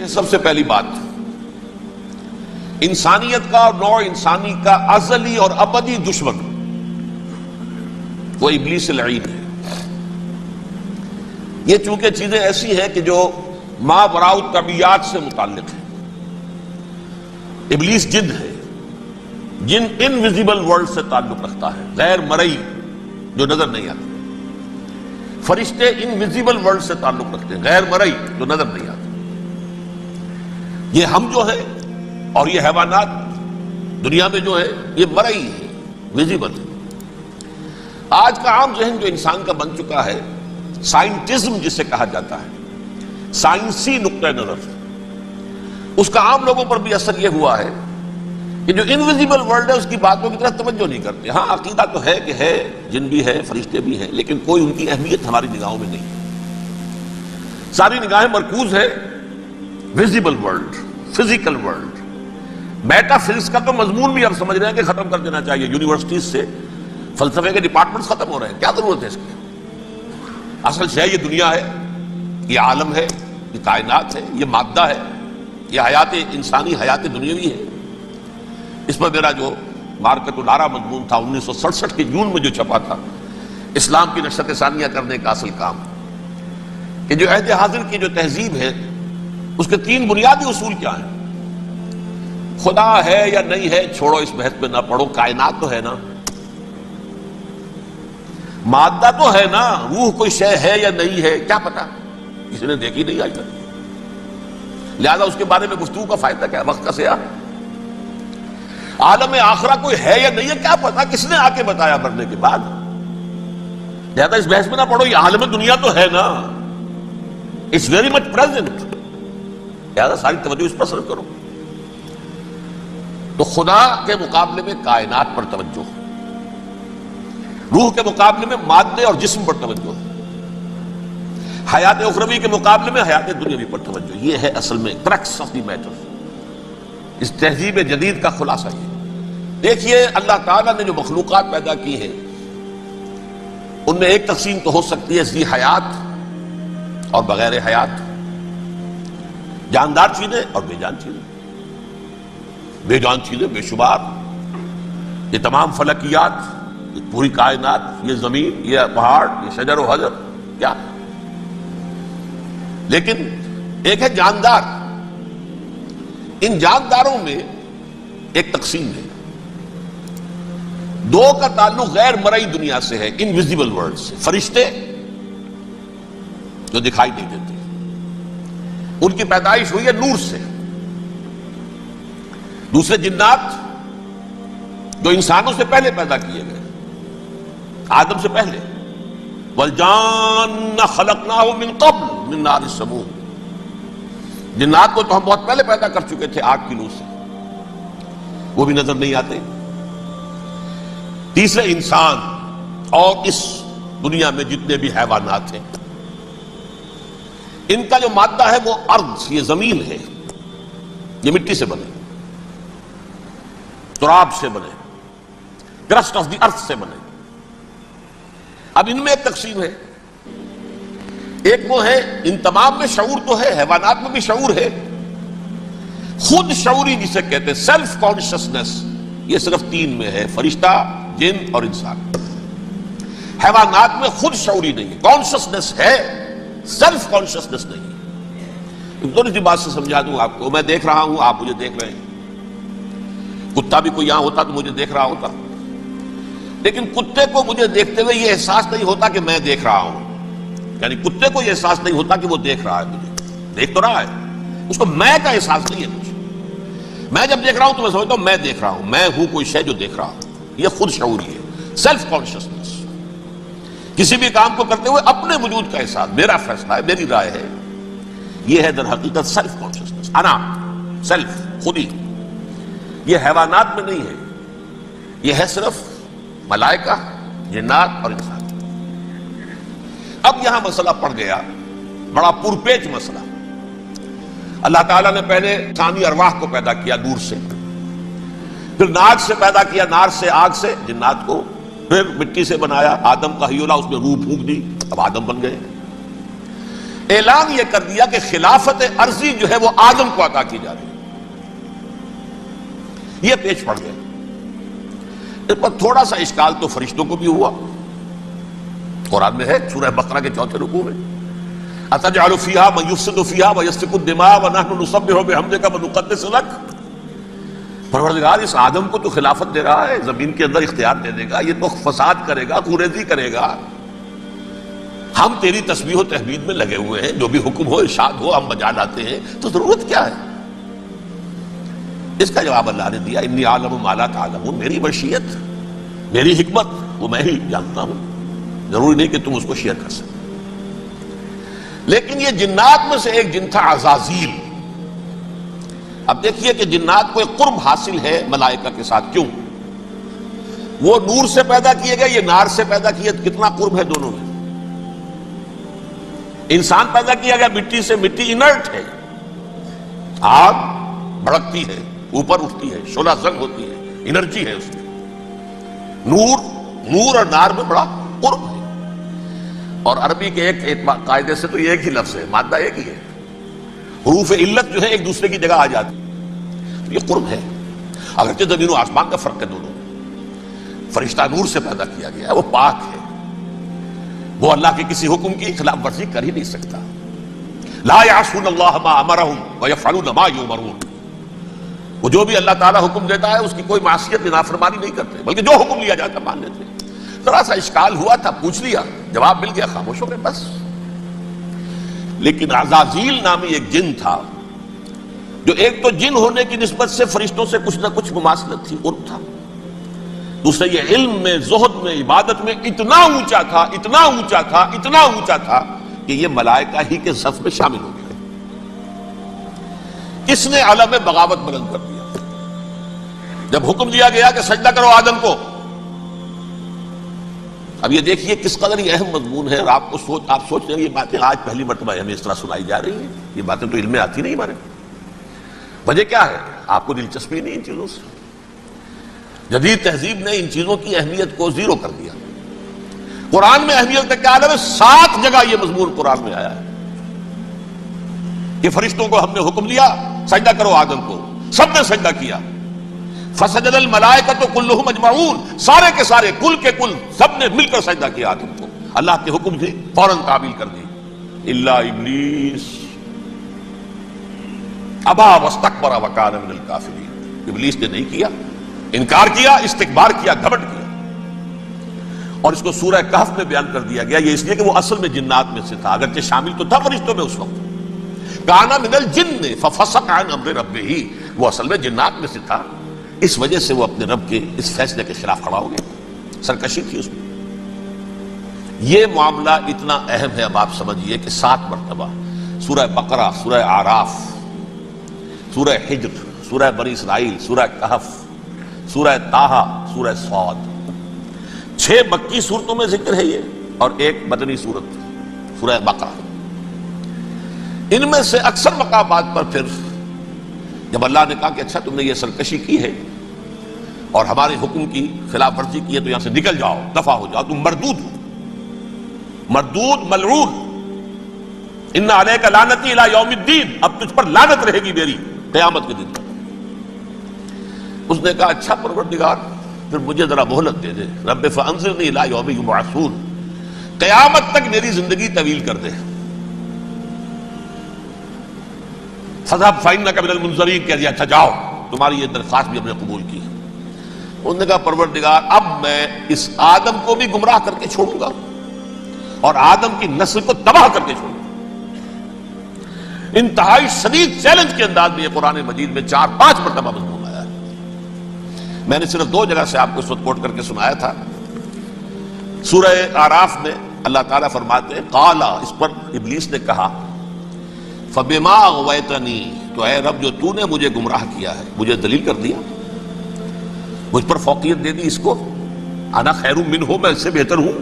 سب سے پہلی بات، انسانیت کا اور نوع انسانی کا ازلی اور ابدی دشمن وہ ابلیس لعین ہے۔ یہ چونکہ چیزیں ایسی ہیں کہ جو ما وراء الطبیعات سے متعلق ہے۔ ابلیس جن ہے، جن انویزیبل ورلڈ سے تعلق رکھتا ہے، غیر مرئی جو نظر نہیں آتی۔ فرشتے انویزیبل ورلڈ سے تعلق رکھتے ہیں، غیر مرئی جو نظر نہیں آتی۔ یہ ہم جو ہے اور یہ حیوانات دنیا میں جو ہے یہ مرئی ہے، ویزیبل ہے۔ آج کا عام ذہن جو انسان کا بن چکا ہے، سائنٹزم جسے کہا جاتا ہے، سائنسی نقطہ نظر، اس کا عام لوگوں پر بھی اثر یہ ہوا ہے کہ جو انویزیبل ورلڈ ہے اس کی باتوں کی طرف توجہ نہیں کرتے۔ ہاں عقیدہ تو ہے کہ ہے، جن بھی ہے، فرشتے بھی ہیں، لیکن کوئی ان کی اہمیت ہماری نگاہوں میں نہیں۔ ساری نگاہیں مرکوز ہے visible world, physical world. Meta physics کا تو مضمون بھی اب سمجھ رہے ہیں کہ ختم کر دینا چاہیے، یونیورسٹیز سے فلسفے کے ڈپارٹمنٹس ختم ہو رہے ہیں، کیا ضرورت ہے اس کی؟ اصل شے یہ دنیا ہے، یہ عالم ہے، یہ کائنات ہے، یہ مادہ ہے، یہ حیات انسانی، حیات دنیاوی ہے۔ اس پر میرا جو مارکت الارا مضمون تھا 1967 کے جون میں جو چھپا تھا، اسلام کی نشرت ثانیہ کرنے کا اصل کام، کہ جو عہد حاضر کی جو تہذیب ہے اس کے تین بنیادی اصول کیا ہیں؟ خدا ہے یا نہیں ہے چھوڑو، اس بحث پہ نہ پڑھو، کائنات تو ہے نا، مادہ تو ہے نا، روح کوئی شے ہے یا نہیں ہے کیا پتا، کسی نے دیکھی نہیں آج تک، لہذا اس کے بارے میں گفتگو کا فائدہ کیا، وقت کا سیاح۔ عالم آخرہ کوئی ہے یا نہیں ہے کیا پتا، کس نے آ کے بتایا مرنے کے بعد، لہذا اس بحث میں نہ پڑھو، یہ عالم دنیا تو ہے نا، اٹس ویری مچ پریزنٹ، لہذا ساری توجہ اس پر صرف کرو۔ تو خدا کے مقابلے میں کائنات پر توجہ، روح کے مقابلے میں مادے اور جسم پر توجہ، حیات اخروی کے مقابلے میں حیات دنیاوی پر توجہ۔ یہ ہے اصل میں کرکس آف دی میٹر، اس تہذیب جدید کا خلاصہ یہ۔ دیکھیے اللہ تعالیٰ نے جو مخلوقات پیدا کی ہیں ان میں ایک تقسیم تو ہو سکتی ہے ذی حیات اور بغیر حیات، جاندار چیزیں اور بے جان چیزیں۔ بے جان چیزیں بے شمار، یہ تمام فلکیات، یہ پوری کائنات، یہ زمین، یہ پہاڑ، یہ شجر و حجر، کیا؟ لیکن ایک ہے جاندار۔ ان جانداروں میں ایک تقسیم ہے، دو کا تعلق غیر مرئی دنیا سے ہے، انویزیبل ورلڈ سے۔ فرشتے جو دکھائی نہیں دیتے، ان کی پیدائش ہوئی ہے نور سے۔ دوسرے جنات جو انسانوں سے پہلے پیدا کیے گئے، آدم سے پہلے، وَالْجَانَّ خَلَقْنَاهُ مِن قَبْلُ مِن نَارِ السَّمُومِ۔ جنات کو تو ہم بہت پہلے پیدا کر چکے تھے آگ کی لو سے، وہ بھی نظر نہیں آتے۔ تیسرے انسان اور اس دنیا میں جتنے بھی حیوانات ہیں، ان کا جو مادہ ہے وہ ارض، یہ زمین ہے، یہ مٹی سے بنے، تراب سے بنے، کرسٹ آف دی ارتھ سے بنے۔ اب ان میں ایک تقسیم ہے، ایک وہ ہے ان تمام میں شعور تو ہے، حیوانات میں بھی شعور ہے، خود شعوری جسے کہتے ہیں سیلف کانشسنس، یہ صرف تین میں ہے، فرشتہ، جن اور انسان۔ حیوانات میں خود شعوری نہیں ہے، کانشسنس ہے، سیلف کانشسنس نہیں ہے۔ تھوڑی سی بات سے سمجھا دوں آپ کو، میں دیکھ رہا ہوں، آپ مجھے دیکھ رہے ہیں، کتا بھی کوئی یہاں ہوتا تو مجھے دیکھ رہا ہوتا، لیکن کتے کو مجھے دیکھتے ہوئے یہ احساس نہیں ہوتا کہ میں دیکھ رہا ہوں، یعنی کتے کو یہ احساس نہیں ہوتا کہ وہ دیکھ رہا ہے، مجھے دیکھ تو رہا ہے، اس کو میں کا احساس نہیں ہے مجھے۔ میں جب دیکھ رہا ہوں تو میں سمجھتا ہوں میں دیکھ رہا ہوں، میں ہوں کوئی شے جو دیکھ رہا ہوں، یہ خود شعوری ہے، سیلف کانشسنس۔ کسی بھی کام کو کرتے ہوئے اپنے وجود کا احساس، میرا فیصلہ ہے، میری رائے ہے، یہ ہے در حقیقت سیلف کانشسنس، انا، سیلف، خودی۔ یہ حیوانات میں نہیں ہے، یہ ہے صرف ملائکہ، جنات اور انسان۔ اب یہاں مسئلہ پڑ گیا، بڑا پرپیچ مسئلہ۔ اللہ تعالیٰ نے پہلے ثانی ارواح کو پیدا کیا نور سے، پھر ناک سے پیدا کیا، نار سے، آگ سے جنات کو، پھر مٹی سے بنایا، آدم کا حی اللہ، اس میں روح پھونک دی، اب آدم بن گئے۔ اعلان یہ کر دیا کہ خلافت عرضی جو ہے وہ آدم کو عطا کی جا رہی ہے. یہ پیش پڑ گیا. اس پر تھوڑا سا اشکال تو فرشتوں کو بھی ہوا. قرآن میں ہے سورہ بقرہ کے 4 رکوع میں اتجعل فیہا من یفسد فیہا ویسفک الدماء ونحن نسبح بحمدک ونقدس لک. پروردگار اس آدم کو تو خلافت دے رہا ہے، زمین کے اندر اختیار دے دے گا، یہ تو فساد کرے گا، کوریزی کرے گا، ہم تیری تسبیح و تحمید میں لگے ہوئے ہیں، جو بھی حکم ہو ارشاد ہو ہم بجا لاتے ہیں، تو ضرورت کیا ہے؟ اس کا جواب اللہ نے دیا انی اعلم ما لا تعلمون. میری مشیت، میری حکمت وہ میں ہی جانتا ہوں، ضروری نہیں کہ تم اس کو شیئر کر سکتے. لیکن یہ جنات میں سے ایک جن تھا عزازیل. اب دیکھیے کہ جنات کو ایک قرب حاصل ہے ملائکہ کے ساتھ. کیوں؟ وہ نور سے پیدا کیے گئے، یہ نار سے پیدا کیے. کتنا قرب ہے دونوں میں. انسان پیدا کیا گیا مٹی سے، مٹی انرٹ ہے، آگ بھڑکتی ہے، اوپر اٹھتی ہے، شعلہ زنگ ہوتی ہے، انرجی ہے اس میں. نور اور نار میں بڑا قرب ہے. اور عربی کے ایک قاعدے سے تو یہ ایک ہی لفظ ہے، مادہ ایک ہی ہے، حروف علت جو ہے ایک دوسرے کی جگہ آ جاتی. یہ قرب ہے. اگرچہ زمین و آسمان کا فرق ہے دونوں. فرشتہ نور سے پیدا کیا گیا ہے، وہ پاک ہے، وہ اللہ کے کسی حکم کی خلاف ورزی کر ہی نہیں سکتا. لا یعصون اللہ ما امرہم ویفعلون ما یؤمرون. وہ جو بھی اللہ تعالیٰ حکم دیتا ہے اس کی کوئی معصیت نافرمانی نہیں کرتے، بلکہ جو حکم لیا جاتا مان لیتے. ذرا سا اشکال ہوا تھا، پوچھ لیا، جواب مل گیا، خاموش ہو گئے بس. لیکن عزازیل نامی ایک جن تھا، جو ایک تو جن ہونے کی نسبت سے فرشتوں سے کچھ نہ کچھ مماثلت تھی، قرب تھا. دوسرے یہ علم میں، زہد میں، عبادت میں اتنا اونچا تھا، اتنا اونچا تھا، اتنا اونچا تھا کہ یہ ملائکہ ہی کے صف میں شامل ہو گئے. کس نے علم بغاوت بلند کر دیا؟ جب حکم دیا گیا کہ سجدہ کرو آدم کو. اب یہ دیکھیے کس قدر یہ اہم مضمون ہے. اور آپ سوچ رہے ہیں یہ باتیں آج پہلی مرتبہ ہمیں اس طرح سنائی جا رہی ہیں. یہ باتیں تو علم میں آتی نہیں ہمارے. وجہ کیا ہے؟ آپ کو دلچسپی نہیں ان چیزوں سے. جدید تہذیب نے ان چیزوں کی اہمیت کو زیرو کر دیا. قرآن میں اہمیت کا کیا عالم ہے؟ 7 جگہ یہ مضمون قرآن میں آیا ہے کہ فرشتوں کو ہم نے حکم دیا سجدہ کرو آدم کو، سب نے سجدہ کیا. فسجد الملائکۃ کلھم اجمعون، سارے کے سارے، کل کے کل، سب نے مل کر سجدہ کیا آدم کو. اللہ کے حکم سے فوراً تعمیل کر دی. الا ابلیس ابا واستکبر وکان من الکافرین. ابلیس نے نہیں کیا، انکار کیا، استکبار کیا، گھمنڈ کیا. اور اس کو سورہ کہف میں بیان کر دیا گیا. یہ اس لیے کہ وہ اصل میں جنات میں سے تھا، اگرچہ شامل تو تھا فرشتوں میں اس وقت. کانا من الجن ففسق عن امر ربہ، وہ اصل میں جنات میں سے تھا. اس وجہ سے وہ اپنے رب کے اس فیصلے کے خلاف کھڑا ہو گیا. سرکشی تھی اس میں. یہ معاملہ اتنا اہم ہے. اب آپ سمجھیے کہ 7 مرتبہ سورہ بقرہ، سورہ اعراف، سورہ حجر، سورہ بنی اسرائیل، سورہ کہف، سورہ طٰہٰ، سورہ صاد، 6 مکی صورتوں میں ذکر ہے یہ، اور ایک مدنی صورت سورہ بقرہ. ان میں سے اکثر مقامات پر پھر جب اللہ نے کہا کہ اچھا تم نے یہ سرکشی کی ہے اور ہمارے حکم کی خلاف ورزی کی ہے تو یہاں سے نکل جاؤ، دفع ہو جاؤ، تم مردود ہو، مردود، ملعون. ان علیک لعنتی الی یوم الدین، اب تجھ پر لعنت رہے گی میری قیامت کے دن تک. اس نے کہا اچھا پروردگار پھر مجھے ذرا مہلت دے دے. رب فانظرنی الی یوم یبعثون، قیامت تک میری زندگی طویل کر دے. فذهب فإنك من المنظرین، کہہ دیا اچھا جاؤ، تمہاری یہ درخواست بھی ہم نے قبول کی. انہوں نے کہا پروردگار اب میں اس آدم کو بھی گمراہ کر کے چھوڑوں گا اور آدم کی نسل کو تباہ کر کے چھوڑوں گا. انتہائی شدید چیلنج کے انداز میں یہ قرآن مجید میں 4-5 مرتبہ مضمون آیا ہے. میں نے صرف 2 جگہ سے آپ کو اس وقت کوٹ کر کے سنایا تھا. سورہ اعراف میں اللہ تعالیٰ فرماتے ہیں قال، اس پر ابلیس نے کہا فبما اغویتنی، تو اے رب جو تو نے مجھے گمراہ کیا ہے، مجھے دلیل کر دیا، مجھ پر فوقیت دے دی اس کو. انا خیر منہ، میں اس سے بہتر ہوں.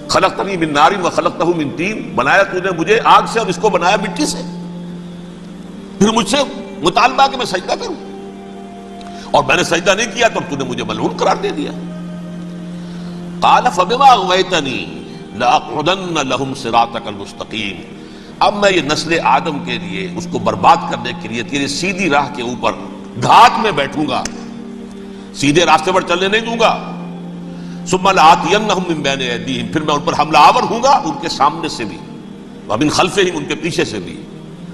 خلقتنی من نار وخلقتہ من طین، بنایا تو نے مجھے آگ سے اور اس کو بنایا مٹی سے. پھر مجھ سے مطالبہ کہ میں سجدہ کروں، اور میں نے سجدہ نہیں کیا تو نے مجھے ملعون قرار دے دیا. قال فبما اغویتنی لاقعدن لهم صراطک المستقیم، اب میں یہ نسل آدم کے لیے اس کو برباد کرنے کے لیے تیرے سیدھی راہ کے اوپر گھات میں بیٹھوں گا، سیدھے راستے پر چلنے نہیں دوں گا۔ ثم لآتینہم من بین ایدیہم، پھر میں ان پر حملہ آور ہوں گا، ان کے سامنے سے بھی، ومن خلفہم، ان کے پیچھے سے بھی،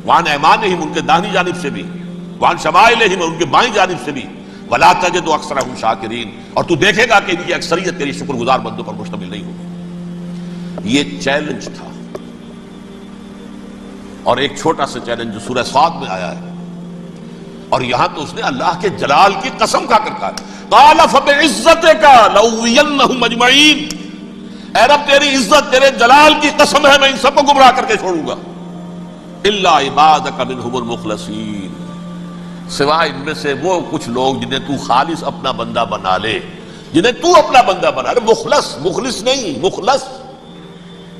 وعن ایمانہم، ان کے داہنی جانب سے بھی، وعن شمائلہم، ان کے بائیں جانب سے بھی، ولا تجد اکثرہم شاکرین، اور تو دیکھے گا کہ ان کی اکثریت تیری شکر گزار بندوں پر مشتمل نہیں ہوگی۔ یہ چیلنج تھا، اور ایک چھوٹا سا چیلنج جو سورہ صاد میں آیا ہے، اور یہاں تو اس نے اللہ کے جلال کی قسم کھا کر کہا، قال فبعزتک لأغوینہم اجمعین، اے رب تیری عزت، تیرے جلال کی قسم ہے میں ان سب کو گمراہ کر کے چھوڑوں گا، الا عبادک منہم المخلصین، سوائے ان میں سے وہ کچھ لوگ جنہیں تو خالص اپنا بندہ بنا لے، جنہیں تو اپنا بندہ بنا لے۔ مخلص، مخلص نہیں، مخلص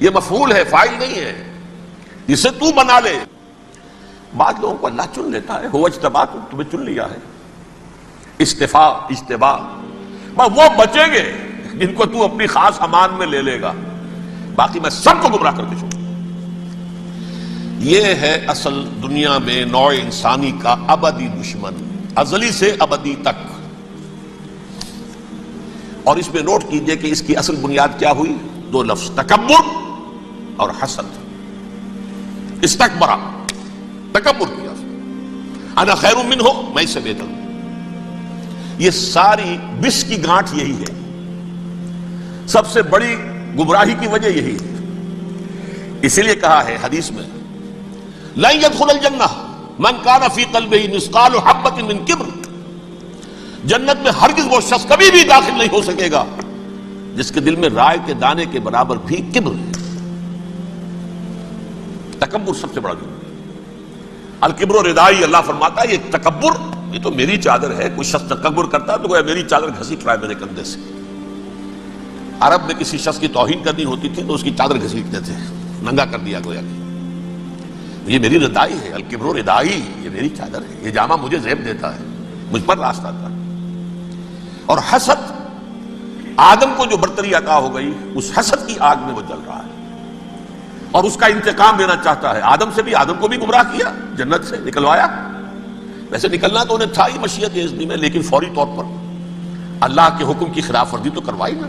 یہ مفعول ہے، فاعل نہیں ہے، جسے تو بنا لے۔ بعض لوگوں کو اللہ چن لیتا ہے، ہو اجتباکم، تمہیں چن لیا ہے، استفاء، اجتباء، وہ بچیں گے جن کو تو اپنی خاص امان میں لے لے گا، باقی میں سب کو گمراہ کر کے چھوڑوں۔ یہ ہے اصل دنیا میں نوع انسانی کا ابدی دشمن، ازلی سے ابدی تک۔ اور اس میں نوٹ کیجئے کہ اس کی اصل بنیاد کیا ہوئی؟ دو لفظ، تکبر اور حسد۔ استکبرا، تکبر کیا، انا خیر منہ، میں اس سے بہتر ہوں۔ یہ ساری بس کی گانٹھ یہی ہے، سب سے بڑی گمراہی کی وجہ یہی ہے۔ اسی لیے کہا ہے حدیث میں، لن يدخل الجنہ من کان فی قلبہ مثقال حبۃ من کبر، جنت میں ہرگز وہ شخص کبھی بھی داخل نہیں ہو سکے گا جس کے دل میں رائے کے دانے کے برابر بھی کبر ہے۔ تکبر سب سے بڑا جرم ہے۔ الکبر ردائی، اللہ فرماتا ہے یہ تکبر، یہ تو میری چادر ہے۔ کوئی شخص تکبر کرتا ہے تو گویا میری چادر گھسیٹ رہا ہے میرے کندھے سے۔ عرب میں کسی شخص کی توہین کرنی ہوتی تھی تو اس کی چادر گھسیٹتے تھے، ننگا کر دیا گویا کہ یہ میری ردائی ہے، الکبر ردائی، یہ میری چادر ہے، یہ جامہ مجھے زیب دیتا ہے، مجھ پر راستہ تھا۔ اور حسد، آدم کو جو برتری عطا ہو گئی، اس حسد کی آگ میں وہ جل رہا ہے اور اس کا انتقام لینا چاہتا ہے۔ آدم سے بھی، آدم کو بھی گمراہ کیا، جنت سے نکلوایا، ویسے نکلنا تو انہیں تھا ہی مشیت اذنی میں، لیکن فوری طور پر اللہ کے حکم کی خلاف ورزی تو کروائی نا۔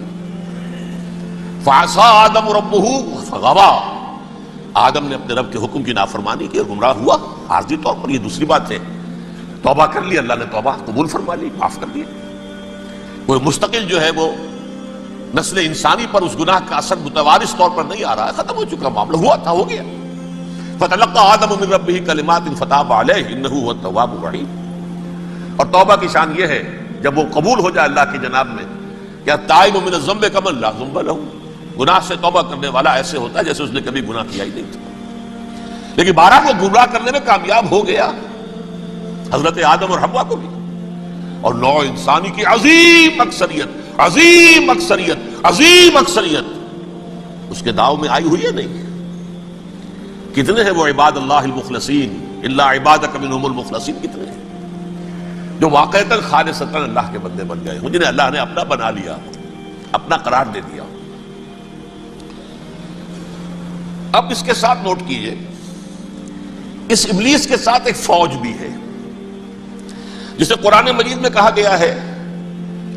فعصى آدم ربہ فغوى، آدم نے اپنے رب کے حکم کی نافرمانی کی اور گمراہ ہوا عارضی طور پر۔ یہ دوسری بات ہے، توبہ کر لی، اللہ نے توبہ قبول فرما لی، معاف کر دیا۔ وہ مستقل جو ہے وہ نسل انسانی پر اس گناہ کا اثر متوارث طور پر نہیں آ رہا ہے، ختم ہو چکا معاملہ، ہوا تھا ہو گیا۔ فتلقى آدم من ربہ کلمات فتاب علیہ انہ هو التواب الرحیم۔ اور توبہ کی شان یہ ہے جب وہ قبول ہو جائے اللہ کی جناب میں، کیا تائب من الذنب کمن لا ذنب لہ، گناہ سے توبہ کرنے والا ایسے ہوتا ہے جیسے اس نے کبھی گناہ کیا ہی نہیں تھا۔ لیکن بارہ کو گمراہ کرنے میں کامیاب ہو گیا، حضرت آدم اور حوا کو بھی، اور نوع انسانی کی عظیم اکثریت، عظیم اکثریت، عظیم اکثریت اس کے داؤ میں آئی ہوئی ہے نہیں۔ کتنے ہیں وہ عباد اللہ المخلصین، الا عبادک منہم المخلصین، کتنے ہیں جو واقعتاً خالصتاً اللہ کے بندے بن گئے، جنہیں اللہ نے اپنا بنا لیا، اپنا قرار دے دیا۔ اب اس کے ساتھ نوٹ کیجئے، اس ابلیس کے ساتھ ایک فوج بھی ہے جسے قرآن مجید میں کہا گیا ہے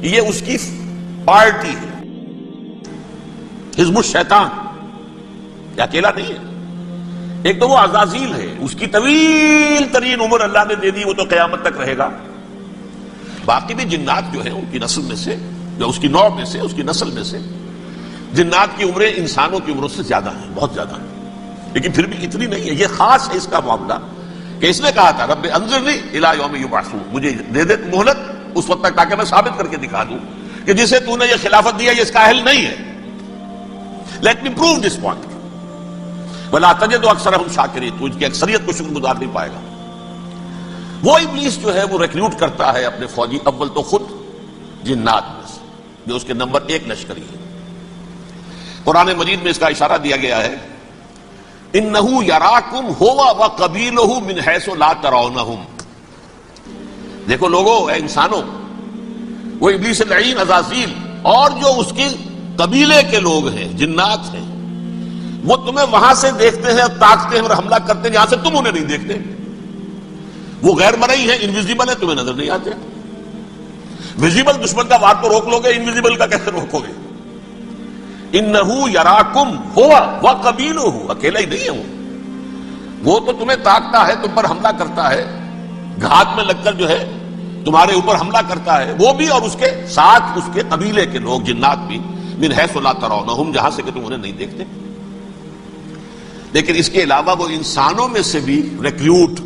یہ اس کی پارٹی ہے، حزب الشیطان، یہ اکیلا نہیں ہے۔ ایک تو وہ عزازیل ہے، اس کی طویل ترین عمر اللہ نے دے دی، وہ تو قیامت تک رہے گا۔ باقی بھی جنات جو ہیں ان کی نسل میں سے، جو اس کی نوع میں سے، اس کی نسل میں سے، جنات کی عمریں انسانوں کی عمروں سے زیادہ ہیں، بہت زیادہ ہیں، لیکن پھر بھی اتنی نہیں ہے۔ یہ خاص ہے اس کا معاملہ کہ اس نے کہا تھا رب انظرنی الی یوم یبعثون، مجھے دے دے مہلت اس وقت تک تاکہ میں ثابت کر کے دکھا دوں کہ جسے تو نے یہ خلافت دیا یہ اس کا اہل نہیں ہے۔ Let me prove this point ولا تجد اکثرہم شاکرین، تو ان کی اکثریت کو شکر گزار نہیں پائے گا۔ وہ ابلیس جو ہے وہ ریکروٹ کرتا ہے اپنے فوجی، اول تو خود جنات میں سے جو اس کے نمبر 1 لشکری ہے۔ قرآن مجید میں اس کا اشارہ دیا گیا ہے، انہو یراکم ہوا وقبیلہ من حیث لا ترونہم۔ دیکھو لوگو، اے انسانوں، وہ ابلیس لعین عزازیل اور جو اس کے قبیلے کے لوگ ہیں، جنات ہیں، وہ تمہیں وہاں سے دیکھتے ہیں اور تاکتے ہیں اور حملہ کرتے ہیں جہاں سے تم انہیں نہیں دیکھتے. وہ غیر مرئی ہیں، انویزیبل ہے، تمہیں نظر نہیں آتے. ویزیبل دشمن کا وار تو روک لو گے، انویزیبل کا کیسے روکو گے؟ انہو یراکم ہوا وقبیلہ، اکیلا ہی نہیں ہے وہ تو تمہیں تاکتا ہے، تم پر حملہ کرتا ہے، گھات میں لگ کر جو ہے تمہارے اوپر حملہ کرتا ہے، وہ بھی اور اس کے ساتھ اس کے قبیلے کے لوگ جنات بھی، من حیث لا ترونہم، جہاں سے کہ تم انہیں نہیں دیکھتے. لیکن اس کے علاوہ وہ انسانوں میں سے بھی ریکریوٹ،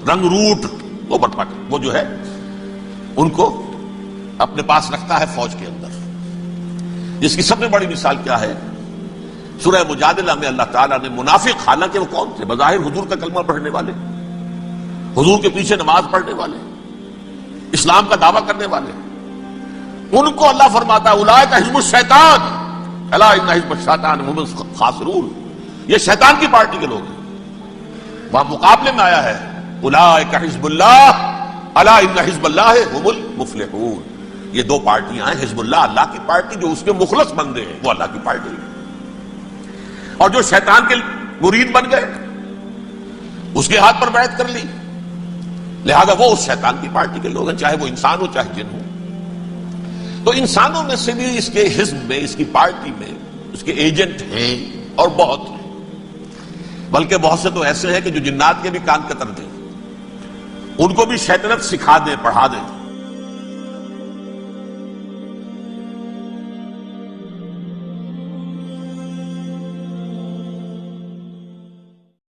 رنگ روٹ، وہ بٹپٹ، وہ جو ہے ان کو اپنے پاس رکھتا ہے فوج کے اندر. جس کی سب سے بڑی مثال کیا ہے؟ سورہ مجادلہ میں اللہ تعالیٰ نے منافق، حالانکہ وہ کون تھے؟ بظاہر حضور کا کلمہ پڑھنے والے، حضور کے پیچھے نماز پڑھنے والے، اسلام کا دعویٰ کرنے والے، ان کو اللہ فرماتا اولئک حزب الشیطان الا ان حزب الشیطان هم الخاسرون، یہ شیطان کی پارٹی کے لوگ ہیں. وہاں مقابلے میں آیا ہے اولئک حزب اللہ الا ان حزب اللہ هم المفلحون. یہ دو پارٹیاں ہیں، حزب اللہ اللہ کی پارٹی جو اس کے مخلص بندے ہیں، وہ اللہ کی پارٹی ہے، اور جو شیطان کے مرید بن گئے اس کے ہاتھ پر بیعت کر لی، لہذا وہ اس شیطان کی پارٹی کے لوگ ہیں، چاہے وہ انسان ہو چاہے جن ہو. تو انسانوں میں سے بھی اس کے حزب میں، اس کی پارٹی میں اس کے ایجنٹ ہیں اور بہت ہیں، بلکہ بہت سے تو ایسے ہیں کہ جو جنات کے بھی کان کتر دیں، ان کو بھی شیطنت سکھا دیں، پڑھا دیں.